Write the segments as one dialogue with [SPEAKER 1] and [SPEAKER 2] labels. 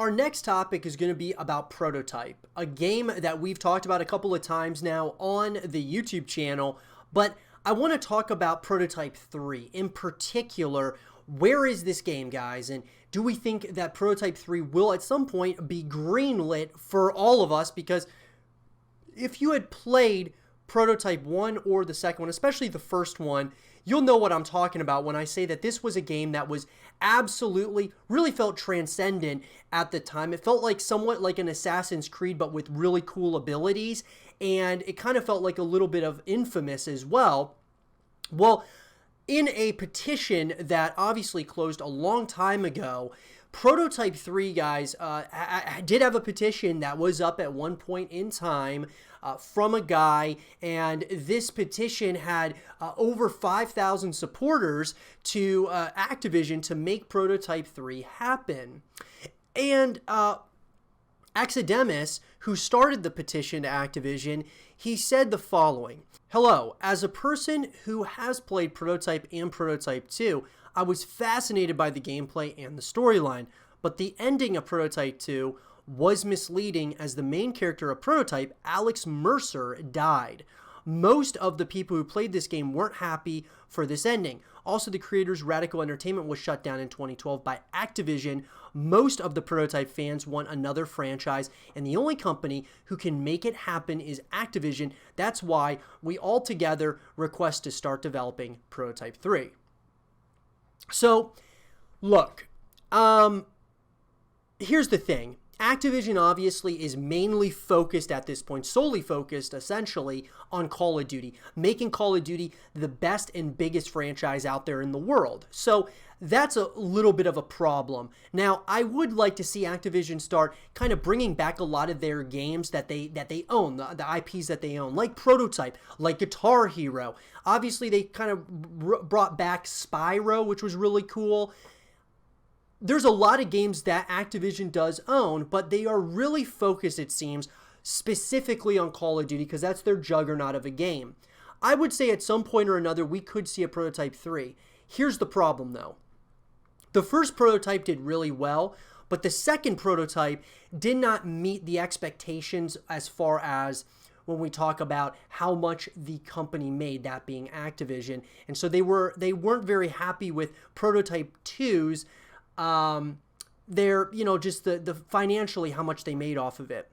[SPEAKER 1] Our next topic is going to be about Prototype, a game that we've talked about a couple of times now on the YouTube channel, but I want to talk about Prototype 3. In particular, where is this game, guys? And do we think that Prototype 3 will at some point be greenlit for all of us? Because if you had played Prototype 1 or the second one, especially the first one, you'll know what I'm talking about when I say that this was a game that was absolutely, really felt transcendent at the time. It felt like somewhat like an Assassin's Creed, but with really cool abilities, and it kind of felt like a little bit of Infamous as well. Well, in a petition that obviously closed a long time ago, Prototype 3, guys, I did have a petition that was up at one point in time from a guy, and this petition had over 5,000 supporters to Activision to make Prototype 3 happen. And Activision, who started the petition to Activision, he said the following: "Hello, as a person who has played Prototype and Prototype 2, I was fascinated by the gameplay and the storyline, but the ending of Prototype 2 was misleading as the main character of Prototype, Alex Mercer, died. Most of the people who played this game weren't happy for this ending. Also, the creators Radical Entertainment was shut down in 2012 by Activision. Most of the Prototype fans want another franchise, and the only company who can make it happen is Activision. That's why we all together request to start developing Prototype 3. So, look, here's the thing. Activision obviously is mainly focused at this point, solely focused essentially on Call of Duty, making Call of Duty the best and biggest franchise out there in the world. So that's a little bit of a problem. Now, I would like to see Activision start kind of bringing back a lot of their games that they own, the IPs that they own, like Prototype, like Guitar Hero. Obviously, they kind of brought back Spyro, which was really cool. There's a lot of games that Activision does own, but they are really focused, it seems, specifically on Call of Duty because that's their juggernaut of a game. I would say at some point or another we could see a Prototype 3. Here's the problem, though. The first Prototype did really well, but the second Prototype did not meet the expectations as far as when we talk about how much the company made, that being Activision. And so they weren't very happy with Prototype 2's just the financially how much they made off of it.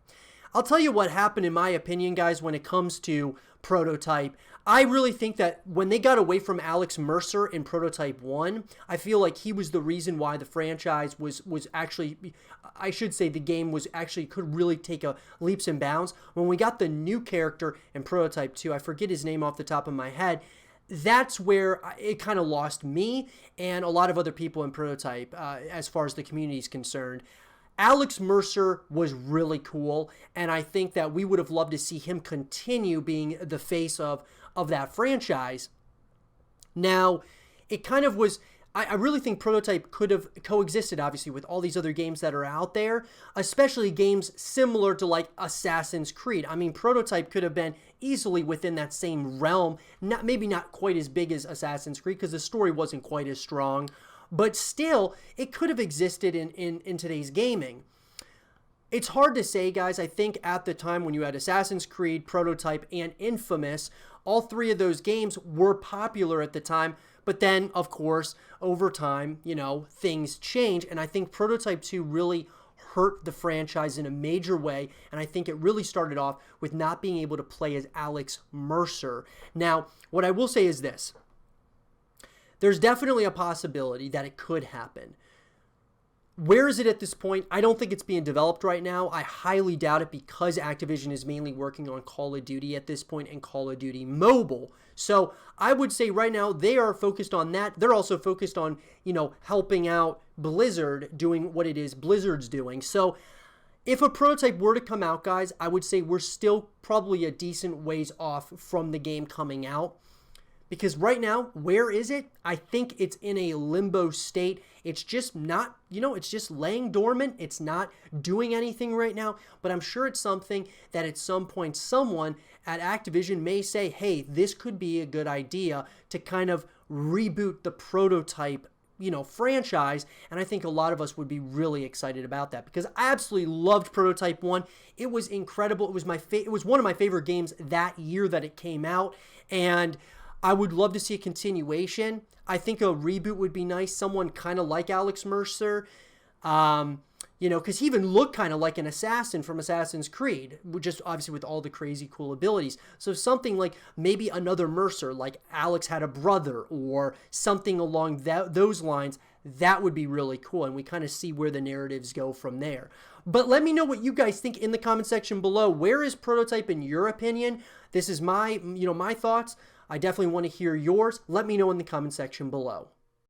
[SPEAKER 1] I'll tell you what happened in my opinion, guys, when it comes to Prototype. I really think that when they got away from Alex Mercer in Prototype 1, I feel like he was the reason why the franchise was actually, I should say the game was actually could really take a leaps and bounds. When we got the new character in Prototype 2, I forget his name off the top of my head, that's where it kind of lost me and a lot of other people in Prototype as far as the community is concerned. Alex Mercer was really cool, and I think that we would have loved to see him continue being the face of that franchise. Now, it kind of was... I really think Prototype could have coexisted, obviously, with all these other games that are out there, especially games similar to, like, Assassin's Creed. I mean, Prototype could have been easily within that same realm, maybe not quite as big as Assassin's Creed, because the story wasn't quite as strong, but still, it could have existed in today's gaming. It's hard to say, guys. I think at the time when you had Assassin's Creed, Prototype, and Infamous, all three of those games were popular at the time. But then, of course, over time, things change. And I think Prototype 2 really hurt the franchise in a major way. And I think it really started off with not being able to play as Alex Mercer. Now, what I will say is this. There's definitely a possibility that it could happen. Where is it at this point? I don't think it's being developed right now. I highly doubt it because Activision is mainly working on Call of Duty at this point and Call of Duty Mobile. So I would say right now they are focused on that. They're also focused on, helping out Blizzard doing what it is Blizzard's doing. So if a Prototype were to come out, guys, I would say we're still probably a decent ways off from the game coming out. Because right now, where is it? I think it's in a limbo state. It's just not, it's just laying dormant. It's not doing anything right now. But I'm sure it's something that at some point someone at Activision may say, hey, this could be a good idea to kind of reboot the Prototype franchise, and I think a lot of us would be really excited about that because I absolutely loved Prototype 1. It was incredible. It was one of my favorite games that year that it came out, and I would love to see a continuation. I think a reboot would be nice. Someone kind of like Alex Mercer, because he even looked kind of like an assassin from Assassin's Creed, just obviously with all the crazy cool abilities. So something like maybe another Mercer, like Alex had a brother or something along those lines, that would be really cool. And we kind of see where the narratives go from there. But let me know what you guys think in the comment section below. Where is Prototype in your opinion? This is my thoughts. I definitely want to hear yours. Let me know in the comment section below.